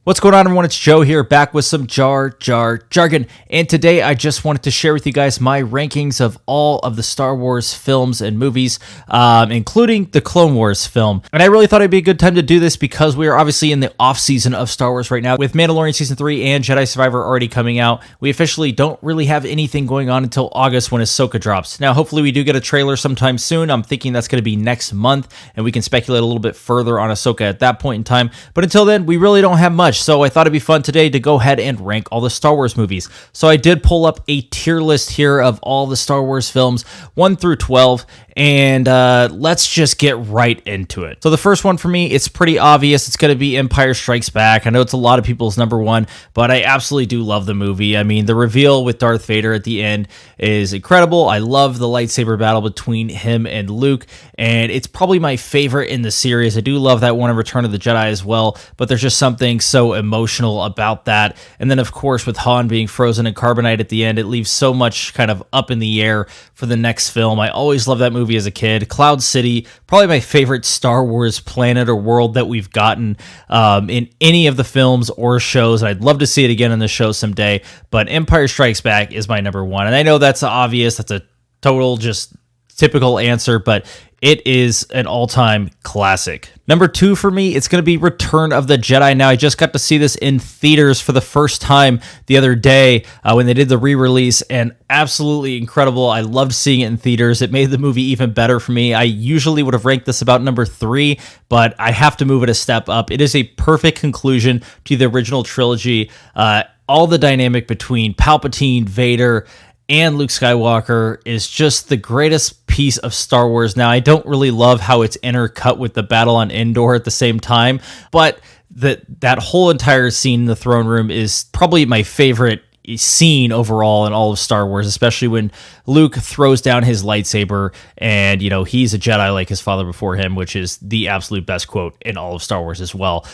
What's going on, everyone? It's Joe here, back with some Jar Jar jargon. And today I just wanted to share with you guys my rankings of all of the Star Wars films and movies, including the Clone Wars film. And I really thought it'd be a good time to do this because we are obviously in the off-season of Star Wars right now. With Mandalorian Season 3 and Jedi Survivor already coming out, we officially don't really have anything going on until August when Ahsoka drops. Now, hopefully we do get a trailer sometime soon. I'm thinking that's going to be next month, and we can speculate a little bit further on Ahsoka at that point in time. But until then, we really don't have much. So I thought it'd be fun today to go ahead and rank all the Star Wars movies. So I did pull up a tier list here of all the Star Wars films, 1 through 12, and let's just get right into it. So the first one for me, it's pretty obvious. It's going to be Empire Strikes Back. I know it's a lot of people's number one, but I absolutely do love the movie. I mean, the reveal with Darth Vader at the end is incredible. I love the lightsaber battle between him and Luke, and it's probably my favorite in the series. I do love that one in Return of the Jedi as well, but there's just something so emotional about that. And then, of course, with Han being frozen in carbonite at the end, it leaves so much kind of up in the air for the next film. I always loved that movie as a kid. Cloud City, probably my favorite Star Wars planet or world that we've gotten in any of the films or shows. I'd love to see it again in the show someday, but Empire Strikes Back is my number one. And I know that's obvious. That's a total just typical answer, but it is an all-time classic. Number two for me, it's going to be Return of the Jedi. Now, I just got to see this in theaters for the first time the other day when they did the re-release, and absolutely incredible. I loved seeing it in theaters. It made the movie even better for me. I usually would have ranked this about number 3, but I have to move it a step up. It is a perfect conclusion to the original trilogy. All the dynamic between Palpatine, Vader, and Luke Skywalker is just the greatest piece of Star Wars. Now, I don't really love how it's intercut with the battle on Endor at the same time, but that whole entire scene in the throne room is probably my favorite scene overall in all of Star Wars, especially when Luke throws down his lightsaber and, he's a Jedi like his father before him, which is the absolute best quote in all of Star Wars as well.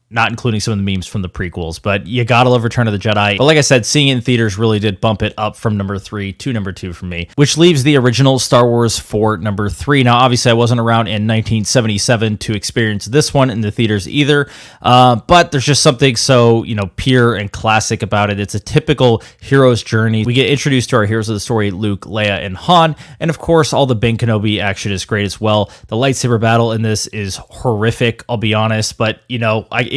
Not including some of the memes from the prequels, but you gotta love Return of the Jedi. But like I said, seeing it in theaters really did bump it up from number 3 to number 2 for me, which leaves the original Star Wars for number 3. Now, obviously, I wasn't around in 1977 to experience this one in the theaters either, but there's just something so, pure and classic about it. It's a typical hero's journey. We get introduced to our heroes of the story, Luke, Leia, and Han, and of course, all the Ben Kenobi action is great as well. The lightsaber battle in this is horrific, I'll be honest, but,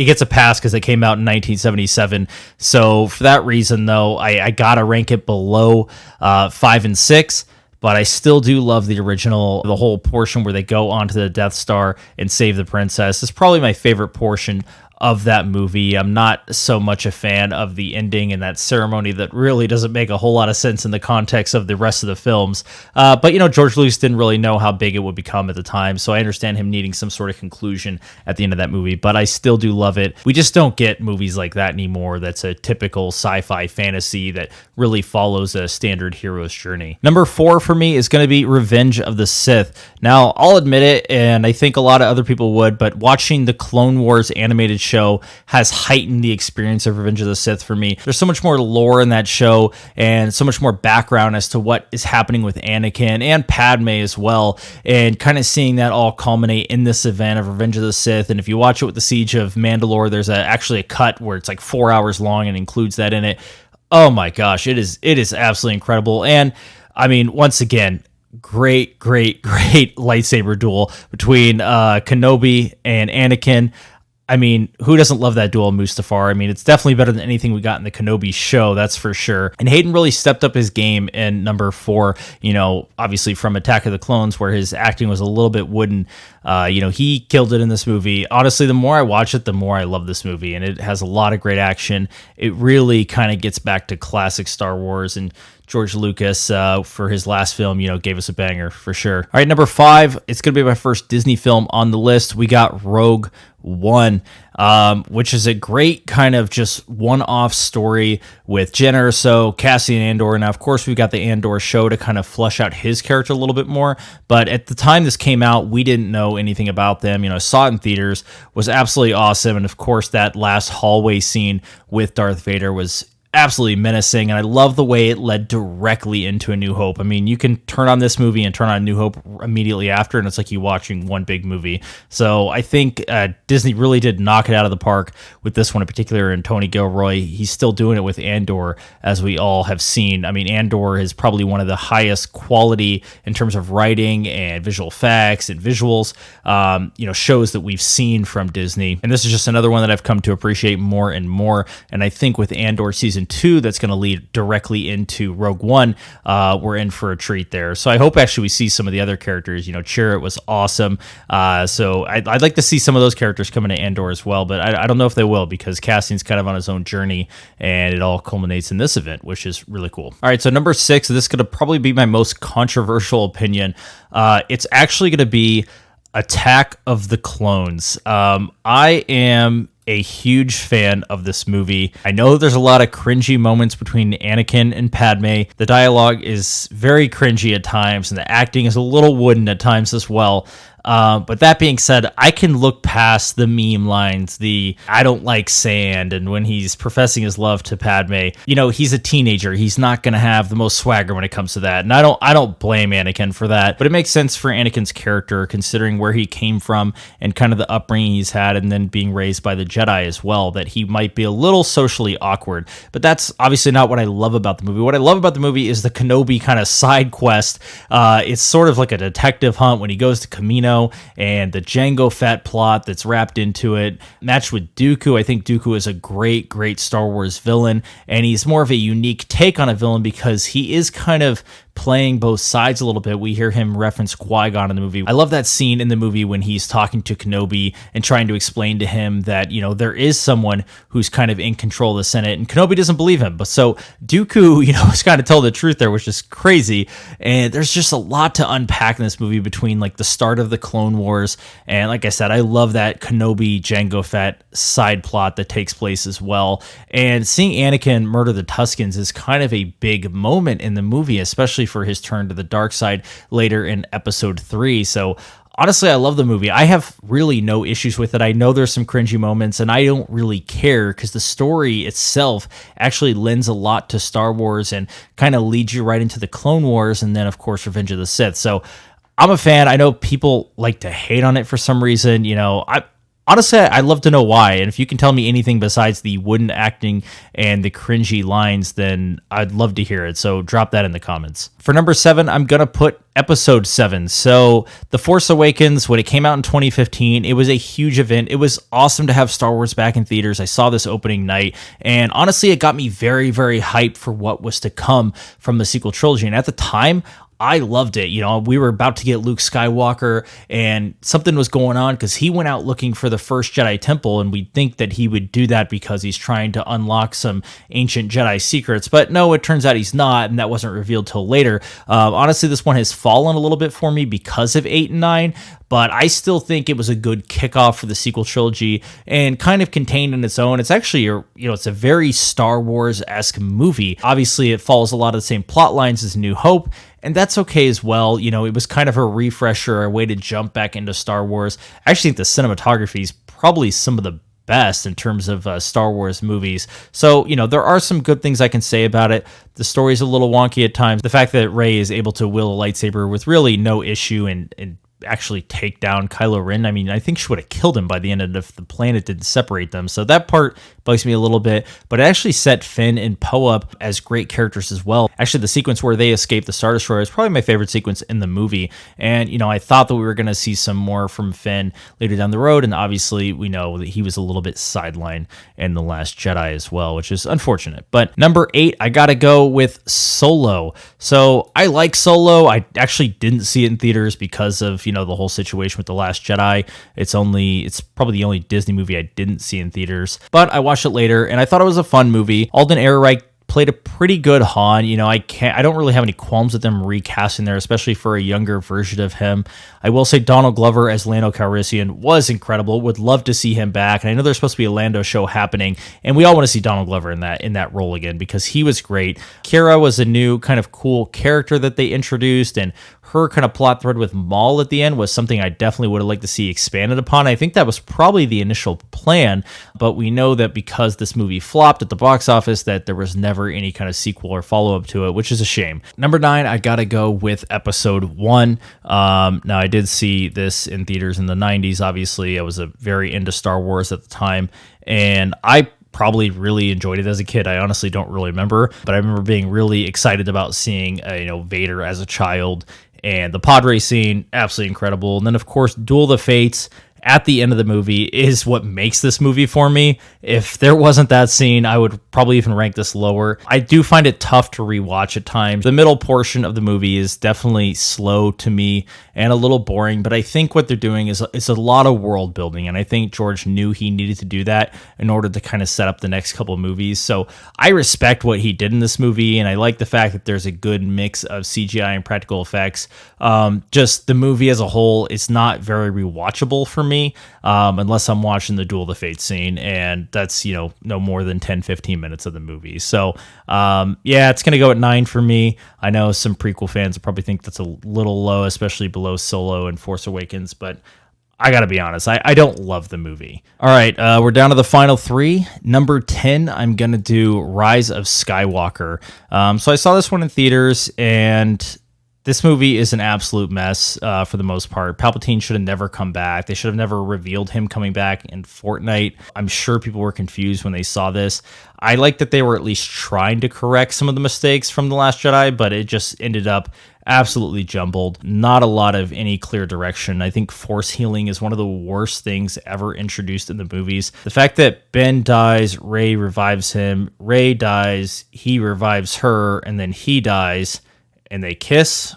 it gets a pass because it came out in 1977. So for that reason, though, I gotta rank it below 5 and 6. But I still do love the original, the whole portion where they go onto the Death Star and save the princess. It's probably my favorite portion of that movie. I'm not so much a fan of the ending and that ceremony that really doesn't make a whole lot of sense in the context of the rest of the films. But, George Lucas didn't really know how big it would become at the time, so I understand him needing some sort of conclusion at the end of that movie, but I still do love it. We just don't get movies like that anymore. That's a typical sci-fi fantasy that really follows a standard hero's journey. Number 4 for me is going to be Revenge of the Sith. Now, I'll admit it, and I think a lot of other people would, but watching the Clone Wars animated show has heightened the experience of Revenge of the Sith for me. There's so much more lore in that show and so much more background as to what is happening with Anakin and Padme as well, and kind of seeing that all culminate in this event of Revenge of the Sith. And if you watch it with the Siege of Mandalore, there's actually a cut where it's like 4 hours long and includes that in it. Oh my gosh, it is absolutely incredible. And I mean, once again, great lightsaber duel between Kenobi and Anakin. I mean, who doesn't love that duel, Mustafar? I mean, it's definitely better than anything we got in the Kenobi show, that's for sure. And Hayden really stepped up his game in number 4, obviously from Attack of the Clones, where his acting was a little bit wooden. He killed it in this movie. Honestly, the more I watch it, the more I love this movie, and it has a lot of great action. It really kind of gets back to classic Star Wars, and George Lucas, for his last film, gave us a banger for sure. All right, number 5, it's going to be my first Disney film on the list. We got Rogue One, which is a great kind of just one-off story with Jen Erso, Cassian Andor. Now, of course, we've got the Andor show to kind of flush out his character a little bit more, but at the time this came out, we didn't know anything about them. Saw it in theaters, was absolutely awesome, and of course, that last hallway scene with Darth Vader was absolutely menacing, and I love the way it led directly into A New Hope. I mean, you can turn on this movie and turn on A New Hope immediately after, and it's like you watching one big movie. So I think Disney really did knock it out of the park with this one in particular, and Tony Gilroy, he's still doing it with Andor, as we all have seen. I mean, Andor is probably one of the highest quality in terms of writing and visual effects and visuals, shows that we've seen from Disney. And this is just another one that I've come to appreciate more and more. And I think with Andor Season 2, that's going to lead directly into Rogue One. We're in for a treat there. So I hope actually we see some of the other characters. Chirrut was awesome. So I'd like to see some of those characters come into Andor as well, but I don't know if they will, because casting's kind of on his own journey, and it all culminates in this event, which is really cool. All right, so number 6, this is going to probably be my most controversial opinion. It's actually going to be Attack of the Clones. I am a huge fan of this movie. I know there's a lot of cringy moments between Anakin and Padme. The dialogue is very cringy at times, and the acting is a little wooden at times as well. But that being said, I can look past the meme lines, the I don't like sand, and when he's professing his love to Padme, he's a teenager. He's not going to have the most swagger when it comes to that. And I don't blame Anakin for that, but it makes sense for Anakin's character considering where he came from and kind of the upbringing he's had, and then being raised by the Jedi as well, that he might be a little socially awkward. But that's obviously not what I love about the movie. What I love about the movie is the Kenobi kind of side quest. It's sort of like a detective hunt when he goes to Kamino, and the Jango Fett plot that's wrapped into it, matched with Dooku. I think Dooku is a great Star Wars villain, and he's more of a unique take on a villain because he is kind of playing both sides a little bit. We hear him reference Qui-Gon in the movie. I love that scene in the movie when he's talking to Kenobi and trying to explain to him that, there is someone who's kind of in control of the Senate, and Kenobi doesn't believe him. But so Dooku, is kind of telling the truth there, which is crazy. And there's just a lot to unpack in this movie between like the start of the Clone Wars. And like I said, I love that Kenobi Jango Fett side plot that takes place as well. And seeing Anakin murder the Tuskens is kind of a big moment in the movie, especially for his turn to the dark side later in episode 3. So honestly, I love the movie. I have really no issues with it. I know there's some cringy moments, and I don't really care because the story itself actually lends a lot to Star Wars and kind of leads you right into the Clone Wars and then, of course, Revenge of the Sith. So I'm a fan. I know people like to hate on it for some reason. Honestly, I'd love to know why. And if you can tell me anything besides the wooden acting and the cringy lines, then I'd love to hear it. So drop that in the comments. For number 7, I'm going to put Episode 7. So The Force Awakens, when it came out in 2015, it was a huge event. It was awesome to have Star Wars back in theaters. I saw this opening night, and honestly, it got me very, very hyped for what was to come from the sequel trilogy. And at the time, I loved it. We were about to get Luke Skywalker, and something was going on because he went out looking for the first Jedi temple, and we'd think that he would do that because he's trying to unlock some ancient Jedi secrets. But no, it turns out he's not, and that wasn't revealed till later. Honestly, this one has fallen a little bit for me because of 8 and 9, but I still think it was a good kickoff for the sequel trilogy and kind of contained in its own. It's actually, it's a very Star Wars-esque movie. Obviously, it follows a lot of the same plot lines as New Hope, and that's okay as well. It was kind of a refresher, a way to jump back into Star Wars. I actually think the cinematography is probably some of the best in terms of Star Wars movies. So, there are some good things I can say about it. The story's a little wonky at times. The fact that Rey is able to wield a lightsaber with really no issue and actually take down Kylo Ren. I mean, I think she would have killed him by the end if the planet didn't separate them. So that part bugs me a little bit, but it actually set Finn and Poe up as great characters as well. Actually, the sequence where they escape the Star Destroyer is probably my favorite sequence in the movie. And, I thought that we were going to see some more from Finn later down the road. And obviously we know that he was a little bit sidelined in The Last Jedi as well, which is unfortunate. But number 8, I got to go with Solo. So I like Solo. I actually didn't see it in theaters because of, the whole situation with The Last Jedi. It's probably the only Disney movie I didn't see in theaters, but I watched it later and I thought it was a fun movie. Alden Ehrenreich played a pretty good Han. I don't really have any qualms with them recasting there, especially for a younger version of him. I will say Donald Glover as Lando Calrissian was incredible. Would love to see him back. And I know there's supposed to be a Lando show happening, and we all want to see Donald Glover in that role again because he was great. Kira was a new kind of cool character that they introduced, and her kind of plot thread with Maul at the end was something I definitely would have liked to see expanded upon. I think that was probably the initial plan. But we know that because this movie flopped at the box office, that there was never any kind of sequel or follow-up to it, which is a shame. Number 9, I gotta go with Episode 1. Now, I did see this in theaters in the 90s. Obviously, I was very into Star Wars at the time, and I probably really enjoyed it as a kid. I honestly don't really remember, but I remember being really excited about seeing Vader as a child, and the pod race scene, absolutely incredible. And then, of course, Duel of the Fates at the end of the movie is what makes this movie for me. If there wasn't that scene, I would probably even rank this lower. I do find it tough to rewatch at times. The middle portion of the movie is definitely slow to me and a little boring, but I think what they're doing is a lot of world building, and I think George knew he needed to do that in order to kind of set up the next couple of movies. So I respect what he did in this movie, and I like the fact that there's a good mix of CGI and practical effects. Just the movie as a whole, it's not very rewatchable for me, unless I'm watching the Duel of the Fates scene, and that's no more than 10-15 minutes of the movie. So it's gonna go at 9 for me. I know some prequel fans will probably think that's a little low, especially below Solo and Force Awakens, but I gotta be honest, I don't love the movie. All right, we're down to the final 3. Number 10, I'm gonna do Rise of Skywalker. So I saw this one in theaters, and this movie is an absolute mess for the most part. Palpatine should have never come back. They should have never revealed him coming back in Fortnite. I'm sure people were confused when they saw this. I like that they were at least trying to correct some of the mistakes from The Last Jedi, but it just ended up absolutely jumbled. Not a lot of any clear direction. I think force healing is one of the worst things ever introduced in the movies. The fact that Ben dies, Rey revives him, Rey dies, he revives her, and then he dies, and they kiss.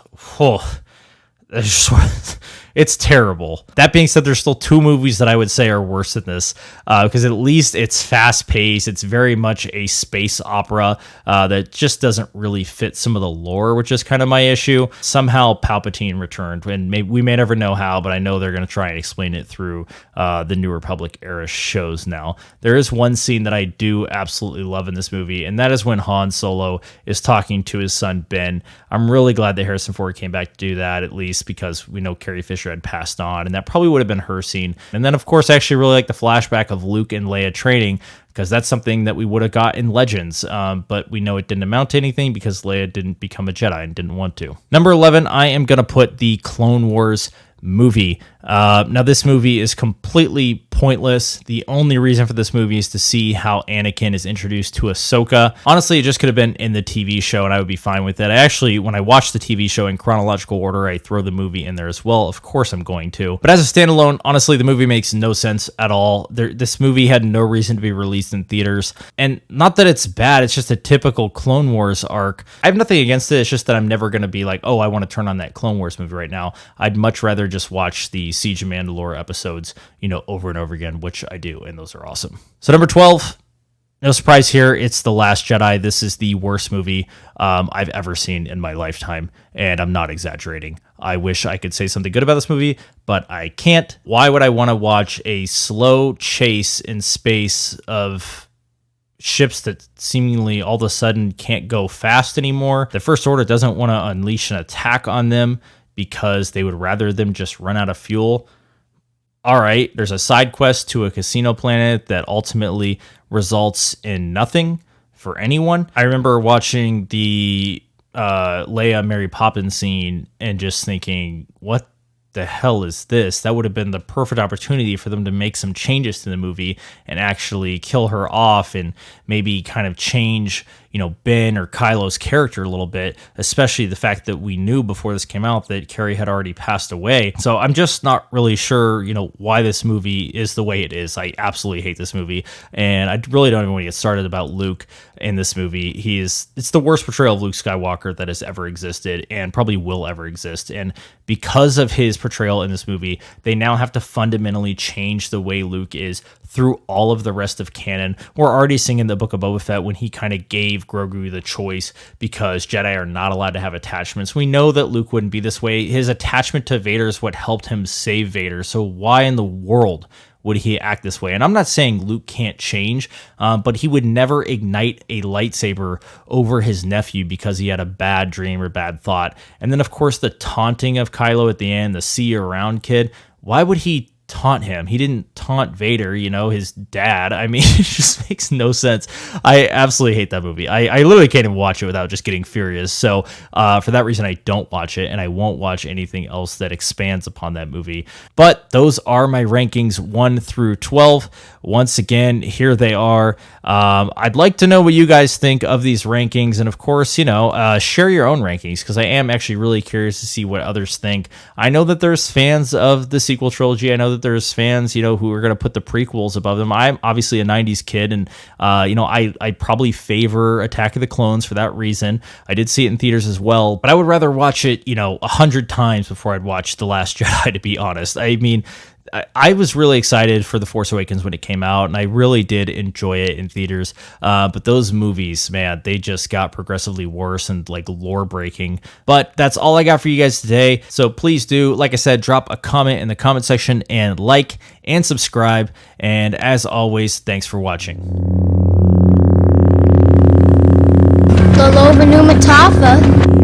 It's terrible. That being said, there's still 2 movies that I would say are worse than this, because at least it's fast-paced. It's very much a space opera that just doesn't really fit some of the lore, which is kind of my issue. Somehow Palpatine returned, and we may never know how, but I know they're going to try and explain it through the New Republic era shows now. There is one scene that I do absolutely love in this movie, and that is when Han Solo is talking to his son Ben. I'm really glad that Harrison Ford came back to do that, at least because we know Carrie Fisher had passed on, and that probably would have been her scene. And then, of course, I actually really like the flashback of Luke and Leia training, because that's something that we would have got in Legends, but we know it didn't amount to anything because Leia didn't become a Jedi and didn't want to. Number 11, I am going to put the Clone Wars movie. Now, this movie is completely pointless. The only reason for this movie is to see how Anakin is introduced to Ahsoka. Honestly, it just could have been in the TV show, and I would be fine with it. I actually, when I watch the TV show in chronological order, I throw the movie in there as well. Of course, I'm going to. But as a standalone, honestly, the movie makes no sense at all. This movie had no reason to be released in theaters. And not that it's bad, it's just a typical Clone Wars arc. I have nothing against it. It's just that I'm never going to be like, oh, I want to turn on that Clone Wars movie right now. I'd much rather just watch the Siege of Mandalore episodes, over and over again, which I do, and those are awesome. So number 12, no surprise here, it's The Last Jedi. This is the worst movie I've ever seen in my lifetime, and I'm not exaggerating. I wish I could say something good about this movie, but I can't. Why would I want to watch a slow chase in space of ships that seemingly all of a sudden can't go fast anymore? The First Order doesn't want to unleash an attack on them because they would rather them just run out of fuel. All right, there's a side quest to a casino planet that ultimately results in nothing for anyone. I remember watching the Leia Mary Poppins scene and just thinking, what the hell is this? That would have been the perfect opportunity for them to make some changes to the movie and actually kill her off and maybe kind of change, Ben or Kylo's character a little bit, especially the fact that we knew before this came out that Carrie had already passed away. So I'm just not really sure, why this movie is the way it is. I absolutely hate this movie, and I really don't even want to get started about Luke in this movie. It's the worst portrayal of Luke Skywalker that has ever existed and probably will ever exist. And because of his portrayal in this movie, they now have to fundamentally change the way Luke is through all of the rest of canon. We're already seeing in the Book of Boba Fett when he kind of gave Grogu the choice because Jedi are not allowed to have attachments. We know that Luke wouldn't be this way. His attachment to Vader is what helped him save Vader. So why in the world would he act this way? And I'm not saying Luke can't change, but he would never ignite a lightsaber over his nephew because he had a bad dream or bad thought. And then, of course, the taunting of Kylo at the end, the see you around kid. Why would he taunt him. He didn't taunt Vader, his dad. I mean, it just makes no sense. I absolutely hate that movie. I literally can't even watch it without just getting furious. So for that reason, I don't watch it, and I won't watch anything else that expands upon that movie. But those are my rankings 1 through 12. Once again, here they are. I'd like to know what you guys think of these rankings, and of course, share your own rankings, because I am actually really curious to see what others think. I know that there's fans of the sequel trilogy. I know that there's fans, who are going to put the prequels above them. I'm obviously a 90s kid, and, I probably favor Attack of the Clones for that reason. I did see it in theaters as well, but I would rather watch it, 100 times before I'd watch The Last Jedi, to be honest. I mean, I was really excited for The Force Awakens when it came out, and I really did enjoy it in theaters. But those movies, man, they just got progressively worse and like lore breaking. But that's all I got for you guys today. So please do, like I said, drop a comment in the comment section and like and subscribe. And as always, thanks for watching. Lolo Matapa.